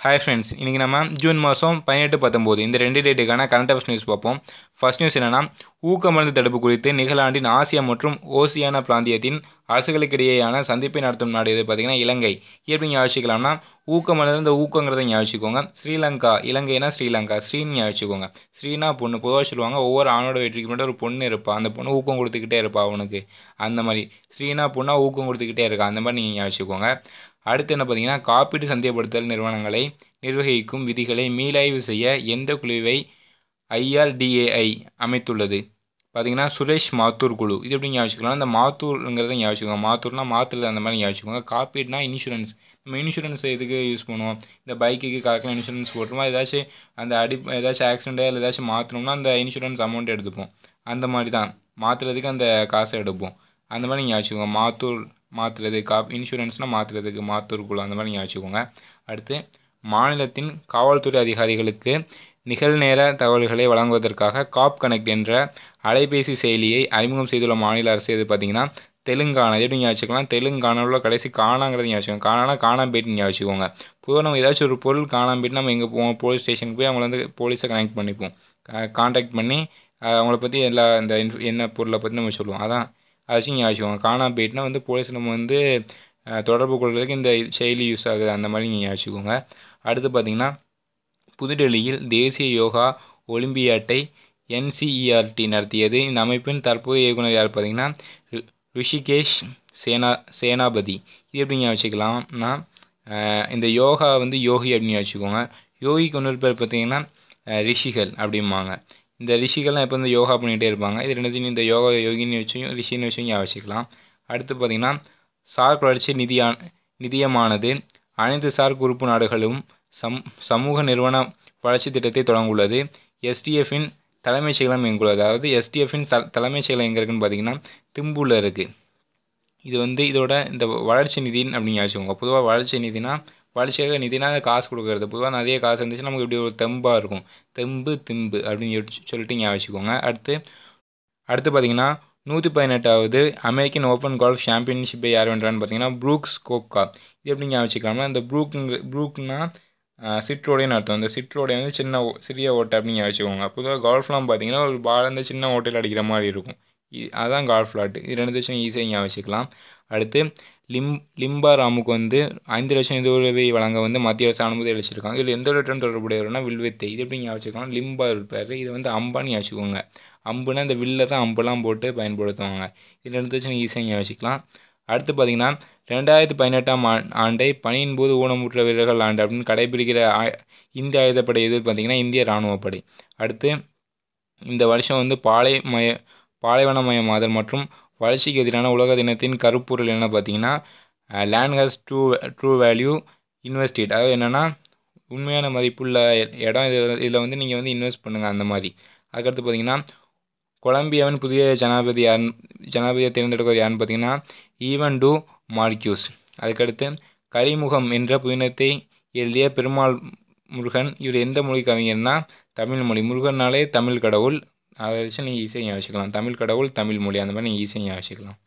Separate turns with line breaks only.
Hi friends, இன்றைக்கி நம்ம June மாதம் 18-19 இந்த 2 டேட்டுக்கான கரண்ட் அஃபேர்ஸ் நியூஸ் பார்ப்போம். ஃபர்ஸ்ட் நியூஸ் என்னென்னா, ஊக்க மருந்து தடுப்பு குறித்து நிகழாண்டின் ஆசியா மற்றும் ஓசியானா பிராந்தியத்தின் அரசுகளுக்கிடையேயான சந்திப்பை நடத்தும் நாடு எது பார்த்தீங்கன்னா இலங்கை. எப்படி ஞாபகிக்கலாம்னா, ஊக்க மருந்து இந்த ஊக்கங்கிறத ஞாபகிக்கோங்க. ஸ்ரீலங்கா, இலங்கைனா ஸ்ரீலங்கா, ஸ்ரீன்னு ஞாபகிக்கோங்க. ஸ்ரீனா பொண்ணு. பொதுவாக சொல்லுவாங்க ஒவ்வொரு ஆணோட வெற்றிக்கு மட்டும் ஒரு பொண்ணு இருப்பா, அந்த பொண்ணு ஊக்கம் கொடுத்துக்கிட்டே இருப்பா அவனுக்கு. அந்த மாதிரி ஸ்ரீனா பொண்ணா ஊக்கம் கொடுத்துக்கிட்டே இருக்கா, அந்த மாதிரி நீங்கள் ஞாபகிக்கோங்க. அடுத்து என்ன பார்த்தீங்கன்னா, காப்பீட்டு சந்தைப்படுத்தல் நிறுவனங்களை நிர்வகிக்கும் விதிகளை மீளாய்வு செய்ய எந்த குழுவை IRDAI அமைத்துள்ளது பார்த்தீங்கன்னா சுரேஷ் மாத்தூர் குழு. இது எப்படி ஞாபகிக்கலாம், இந்த மாத்தூருங்கிறத ஞாபகிக்கோங்க. மாத்தூர்னா மாத்தூர் அந்த மாதிரி ஞாபகிக்கோங்க. காப்பீடுனா இன்சூரன்ஸ். நம்ம இன்சூரன்ஸ் எதுக்கு யூஸ் பண்ணுவோம், இந்த பைக்குக்கு காருக்குலாம் இன்சூரன்ஸ் போட்டுருவோம். ஏதாச்சும் அந்த ஏதாச்சும் ஆக்சிடென்ட் இல்லை ஏதாச்சும் மாற்றணும்னா அந்த இன்சூரன்ஸ் அமௌண்ட் எடுத்துப்போம். அந்த மாதிரி தான் மாற்றுறதுக்கு அந்த காசை எடுப்போம். அந்த மாதிரி ஞாபகிக்கோங்க. மாத்தூர் மாற்றுறது, இன்சூரன்ஸ்னால் மாற்றுறதுக்கு மாத்தூர் குழு, அந்த மாதிரி ஞாபகிக்கோங்க. அடுத்து, மாநிலத்தின் காவல்துறை அதிகாரிகளுக்கு நிகழ்நேர தகவல்களை வழங்குவதற்காக காப் கனெக்ட் என்ற அலைபேசி செயலியை அறிமுகம் செய்துள்ள மாநில அரசு எது பார்த்தீங்கன்னா தெலுங்கானா. எப்படி ஞாபகிக்கலாம், தெலுங்கானாவில் கடைசி காணாங்கிறது ஞாபகிக்கோங்க. காணானா காணாம போயிட்டு ஞாபகிக்கோங்க. பொதுவாக நம்ம ஏதாச்சும் ஒரு பொருள் காணாம போயிட்டு நம்ம எங்கே போவோம், போலீஸ் ஸ்டேஷனுக்கு போய் அவங்கள வந்து போலீஸை கனெக்ட் பண்ணிப்போம், கான்டாக்ட் பண்ணி அவங்கள பற்றி எல்லா இந்த என்ன பொருளை பற்றி நம்ம சொல்லுவோம். அதான் அதை வச்சு ஞாபகிக்கோங்க. காணாம போயிட்டுனா வந்து போலீஸ் நம்ம வந்து தொடர்பு கொள்வதற்கு இந்த செயலி யூஸ் ஆகுது, அந்த மாதிரி நீங்கள் ஞாபகிக்கோங்க. அடுத்து பார்த்திங்கன்னா, புதுடெல்லியில் தேசிய யோகா ஒலிம்பியாட்டை NCERT நடத்தியது. இந்த அமைப்பின் தற்போதைய இயக்குனர் யார் பார்த்தீங்கன்னா ரிஷிகேஷ் சேனாபதி. இது எப்படி ஞாபகிக்கலாம்னா, இந்த யோகா வந்து யோகி அப்படின்னு ஞாபகிக்கோங்க. யோகிக்கு ஒன்று பேர் பார்த்தீங்கன்னா ரிஷிகள் அப்படிம்பாங்க. இந்த ரிஷிகள்லாம் எப்போ வந்து யோகா பண்ணிகிட்டே இருப்பாங்க. இது ரெண்டுத்தையும் இந்த யோகா யோகின்னு வச்சும் ரிஷின்னு வச்சும் ஞாபகிக்கலாம். அடுத்து பார்த்திங்கன்னா, சார்க் வளர்ச்சி நிதியமானது அனைத்து சார்க் உறுப்பு நாடுகளும் சமூக நிறுவன வளர்ச்சி திட்டத்தை தொடங்குள்ளது. SDFின் தலைமைச் செயலம் எங்குள்ளது. அதாவது SDFின் தலைமைச் செயலம் எங்கே இருக்குன்னு பார்த்தீங்கன்னா திம்புல இருக்குது. இது வந்து இதோட இந்த வளர்ச்சி நிதின்னு அப்படின்னு ஞாபகிக்கோங்க. பொதுவாக வளர்ச்சி நிதினா வளர்ச்சியாக நிதினா காசு கொடுக்குறது. பொதுவாக நிறைய காசு இருந்துச்சு நமக்கு இப்படி ஒரு தெம்பாக இருக்கும். திம்பு அப்படின்னு சொல்லிட்டு ஞாபகிக்கோங்க. அடுத்து பார்த்திங்கன்னா, 118வது அமெரிக்கன் ஓப்பன் கோல்ஃப் சாம்பியன்ஷிப்பை யார் வென்றான்னு பார்த்தீங்கன்னா ப்ரூக்ஸ் கோப்கா. இது எப்படி ஞாபகிக்கலாம்னா, இந்த ப்ரூக்னா சிற்றோடைன்னு அர்த்தம். இந்த சிற்றோடை வந்து சிறிய ஓட்டை அப்படின்னு ஞாபகிக்கோங்க. பொதுவாக கோல்ஃப்லாம் பார்த்தீங்கன்னா ஒரு பால் வந்து சின்ன ஓட்டையில் அடிக்கிற மாதிரி இருக்கும். அதுதான் கால்ஃப் விளாட்டு. இது 2 லட்சம் ஈஸியாக ஞாபகிக்கலாம். அடுத்து, லிம்பா ராமுக்கு வந்து 5 லட்சம் நிதியுதவி வழங்க வந்து மத்திய அரசு அனுமதி அளிச்சிருக்காங்க. இதில் எந்த இடத்துடன் தொடர்புடையவர்னா வில்வித்தை. இது எப்படி ஞாபகிக்கலாம், லிம்பா இருப்பார். இது வந்து அம்பான்னு ஞாபகிக்கோங்க. அம்புனா இந்த வில்லை தான் அம்புலாம் போட்டு பயன்படுத்துவாங்க. இது 2 லட்சம் ஈஸியாக ஞாபகிக்கலாம். அடுத்து பார்த்திங்கன்னா, 2018ஆம் ஆண்டை பணியின் போது ஊனமுற்ற வீரர்கள் ஆண்டு அப்படின்னு கடைபிடிக்கிற இந்திய ஆயுதப்படை எது பார்த்திங்கன்னா இந்திய இராணுவப்படை. அடுத்து, இந்த வருஷம் வந்து பாலைவனமயமாதல் மற்றும் வளர்ச்சிக்கு எதிரான உலக தினத்தின் கருப்பொருள் என்ன பார்த்தீங்கன்னா land has true value invested. அதாவது என்னென்னா உண்மையான மதிப்புள்ள இடம், இதில் வந்து நீங்கள் வந்து இன்வெஸ்ட் பண்ணுங்கள் அந்த மாதிரி. அதுக்கடுத்து பார்த்திங்கன்னா, கொலம்பியாவின் புதிய ஜனாதிபதியை தேர்ந்தெடுக்கிறது யாருன்னு பார்த்தீங்கன்னா ஈவன் டு மார்க்யூஸ். அதுக்கடுத்து, கரிமுகம் என்ற புதினத்தை எழுதிய பெருமாள் முருகன். இவர் எந்த மொழி கவிஞர்னா தமிழ் மொழி. முருகன்னாலே தமிழ் கடவுள். அதை வச்சு நீங்கள் ஈஸியாக ஞாபகிக்கலாம். தமிழ் கடவுள் தமிழ் மொழி, அந்த மாதிரி நீங்கள் ஈஸியாக ஞாபகிக்கலாம்.